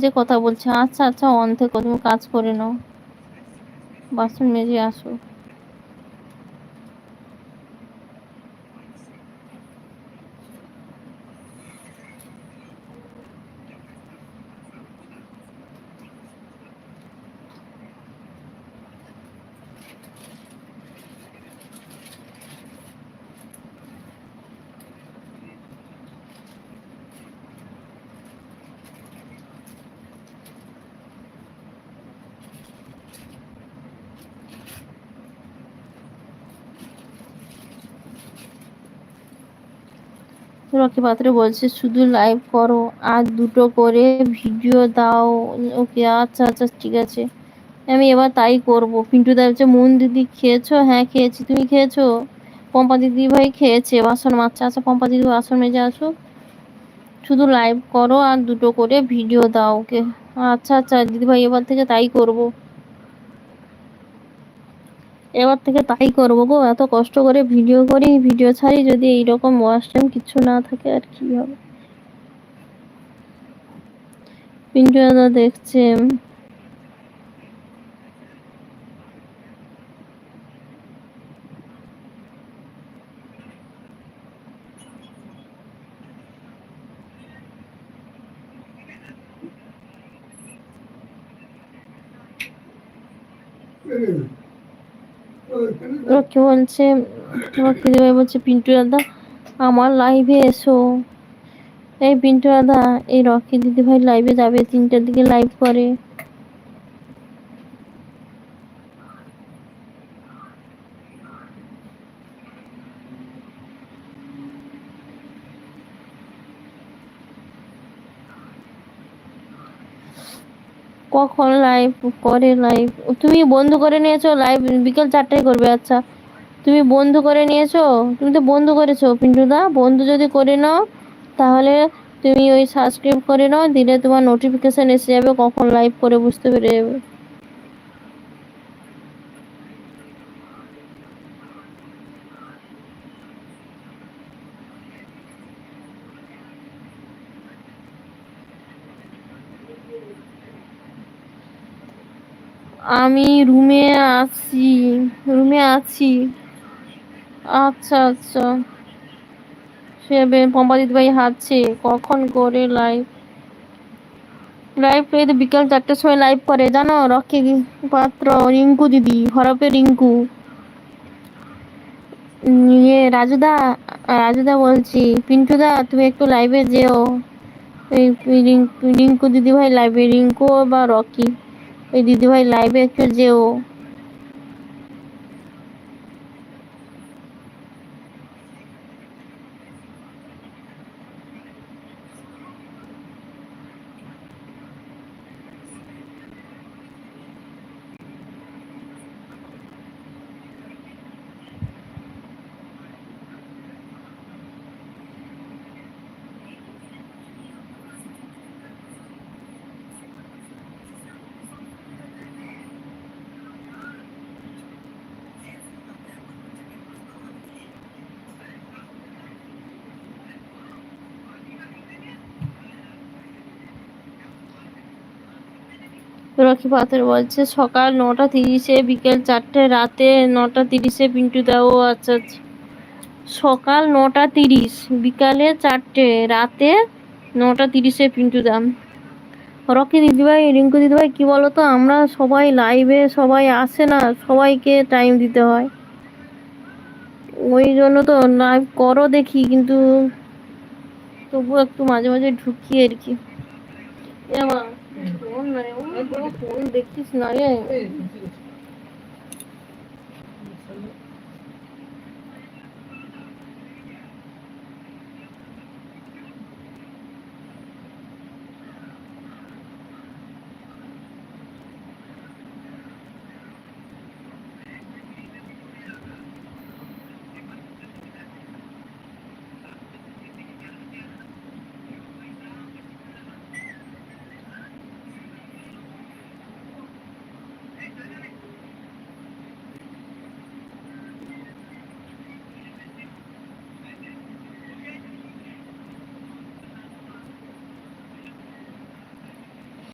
যে কথা বলছে। আচ্ছা আচ্ছা, অন থেকো, তুমি কাজ করে নাও, বাসন মেজে আসো। রকি পাত্র বলছে শুধু লাইভ করো আর দুটো করে ভিডিও দাও। ওকে, আচ্ছা আচ্ছা, ঠিক আছে, আমি এবার তাই করব। পিন্টু দা বলছে মুন দিদি খেয়েছো? হ্যাঁ খেয়েছি, তুমি খেয়েছো? পম্পা দিদি ভাই খেয়েছে, বাসন মাজছে। আচ্ছা পম্পা দিদি বাসন মেজে আসো, শুধু লাইভ করো আর দুটো করে ভিডিও দাও। ওকে, আচ্ছা আচ্ছা দিদি ভাই, এবার থেকে তাই করব, এবার থেকে তাই করবো গো। এত কষ্ট করে ভিডিও করি, ভিডিও ছাড়ি, যদি এইরকম ওয়াচ টাইম কিছু না থাকে আর কি হবে। পিন্টু দাদা দেখছে। রকি বলছে, রকি দিদিভাই বলছে পিন্টু দাদা আমার লাইভে এসো। এই পিন্টু দাদা, এই রকি দিদিভাই লাইভে যাবে, 3টার দিকে লাইভ করে। কখন লাইভ করে? লাইভ তুমি বন্ধ করে নিয়েছো? লাইভ বিকেল 4টায় করবে। আচ্ছা তুমি বন্ধ করে নিয়েছো? তুমি তো বন্ধ করেছো পিন্টুদা। বন্ধ যদি করে নাও তাহলে তুমি ওই সাবস্ক্রাইব করে নাও, দিলে তোমার নোটিফিকেশন এসে যাবে কখন লাইভ করে, বুঝতে পেরে যাবে। আমি রুমে আছি, রুমে আছি। আচ্ছা আচ্ছা, সে পম্পা দিদিভাই হাঁটছে, কখন করে লাইভ? লাইভ তো বিকাল 4টার সময় লাইভ করে, জানো? রকি পাত্র, রিঙ্কু দিদি, হরপে রিঙ্কু, ইয়ে রাজুদা, রাজুদা বলছি পিন্টুদা তুমি একটু লাইভে যেও। এই রিঙ্কু দিদিভাই লাইভে, রিঙ্কু বা রকি, ওই দিদিভাই লাইভে একটু যেও। রকি পাথর বলছে সকাল 9টা 30-এ, বিকেল 4টে, রাতে 9টা 30-এ পিন্টু দাও। আচ্ছা আচ্ছা, সকাল 9টা 30, বিকালে 4টে, রাতে 9টা 30-এ পিন্টু দাম। রকি দিদিভাই, রিঙ্কু দিদিভাই, কি বলতো, আমরা সবাই লাইভে সবাই আসে না, সবাইকে টাইম দিতে হয়, ওই জন্য তো লাইভ করো দেখি, কিন্তু তবু একটু মাঝে মাঝে ঢুকি আর কি। ফোন দেখিস না রে।